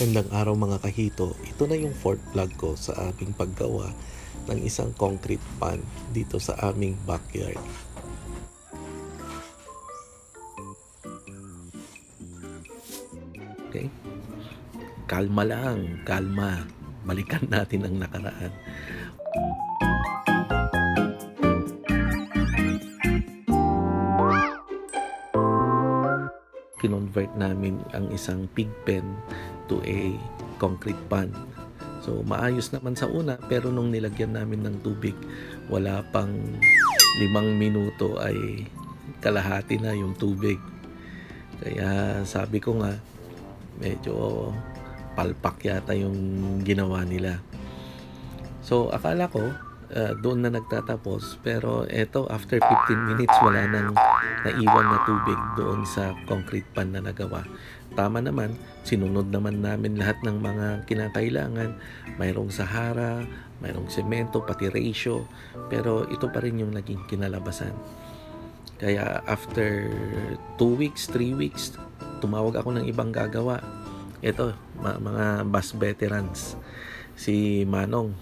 Magandang araw mga kahito. Ito na yung fourth vlog ko sa aming paggawa ng isang concrete pan dito sa aming backyard. Okay? Kalma lang, kalma. Balikan natin ang nakaraan. Kinonvert namin ang isang pig pen to a concrete pan. So maayos naman sa una, pero nung nilagyan namin ng tubig, wala pang 5 minuto ay kalahati na yung tubig. Kaya sabi ko nga, medyo palpak yata yung ginawa nila. So akala ko doon na nagtatapos, pero eto after 15 minutes wala nang naiwan na tubig doon sa concrete pan na nagawa. Tama naman, sinunod naman namin lahat ng mga kinakailangan. Mayroong sahara, mayroong semento, pati ratio, pero ito pa rin yung naging kinalabasan. Kaya after 2 weeks, 3 weeks, tumawag ako ng ibang gagawa. Ito, mga bus veterans. Si Manong,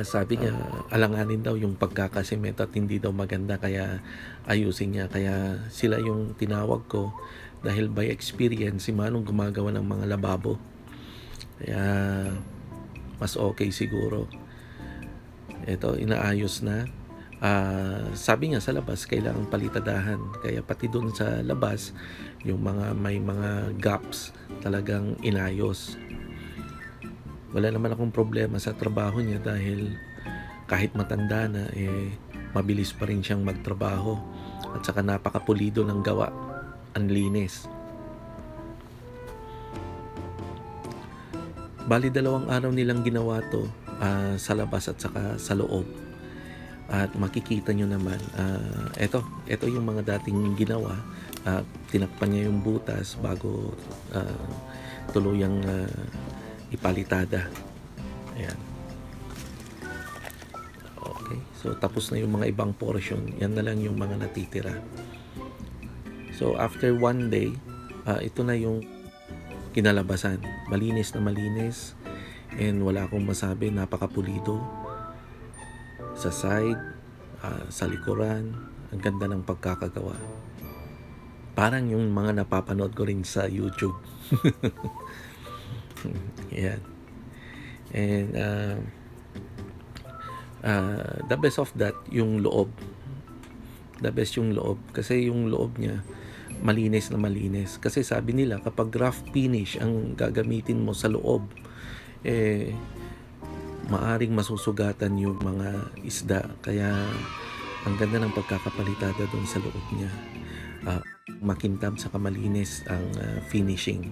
sabi niya, alanganin daw yung pagkakasemento at hindi daw maganda, kaya ayusin niya. Kaya sila yung tinawag ko dahil by experience, si Manong gumagawa ng mga lababo. Kaya mas okay siguro. Ito, inaayos na. Sabi niya sa labas, kailangan palitadahan. Kaya pati doon sa labas, yung may mga gaps talagang inayos. Wala naman akong problema sa trabaho niya dahil kahit matanda na, mabilis pa rin siyang magtrabaho. At saka napakapulido ng gawa. Ang linis. Bali 2 araw nilang ginawa to, sa labas at saka sa loob. At makikita nyo naman, ito yung mga dating ginawa. Tinakpan niya yung butas bago tuluyang ipalitada. Ayan. Okay. So, tapos na yung mga ibang portion. Yan na lang yung mga natitira. So, after 1 day, ito na yung kinalabasan. Malinis na malinis. And wala akong masabi. Napakapulido. Sa side, sa likuran. Ang ganda ng pagkakagawa. Parang yung mga napapanood ko rin sa YouTube. Yan. And the best of that, yung loob. The best yung loob. Kasi yung loob niya, malinis na malinis. Kasi sabi nila, kapag rough finish ang gagamitin mo sa loob, maaring masusugatan yung mga isda. Kaya ang ganda ng pagkakapalitada doon sa loob niya. Makintab sa kamalinis ang finishing,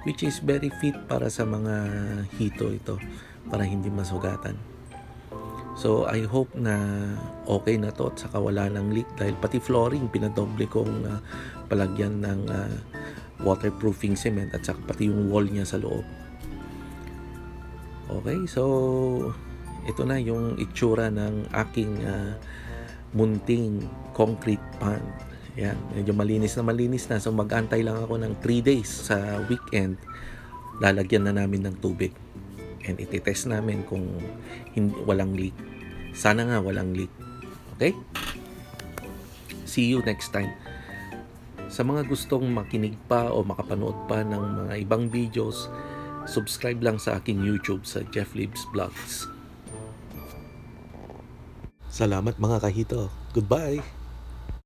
which is very fit para sa mga hito ito, para hindi masugatan. So I hope na okay na to at saka wala ng leak, dahil pati flooring pinadoble kong palagyan ng waterproofing cement at saka pati yung wall niya sa loob. Okay, so ito na yung itsura ng aking munting concrete pan. Yan, medyo malinis na. So mag-antay lang ako ng 3 days sa weekend. Lalagyan na namin ng tubig. And iti-test namin kung walang leak. Sana nga walang leak. Okay? See you next time. Sa mga gustong makinig pa o makapanood pa ng mga ibang videos, subscribe lang sa akin YouTube sa Jeff Libs Vlogs. Salamat mga kahito. Goodbye!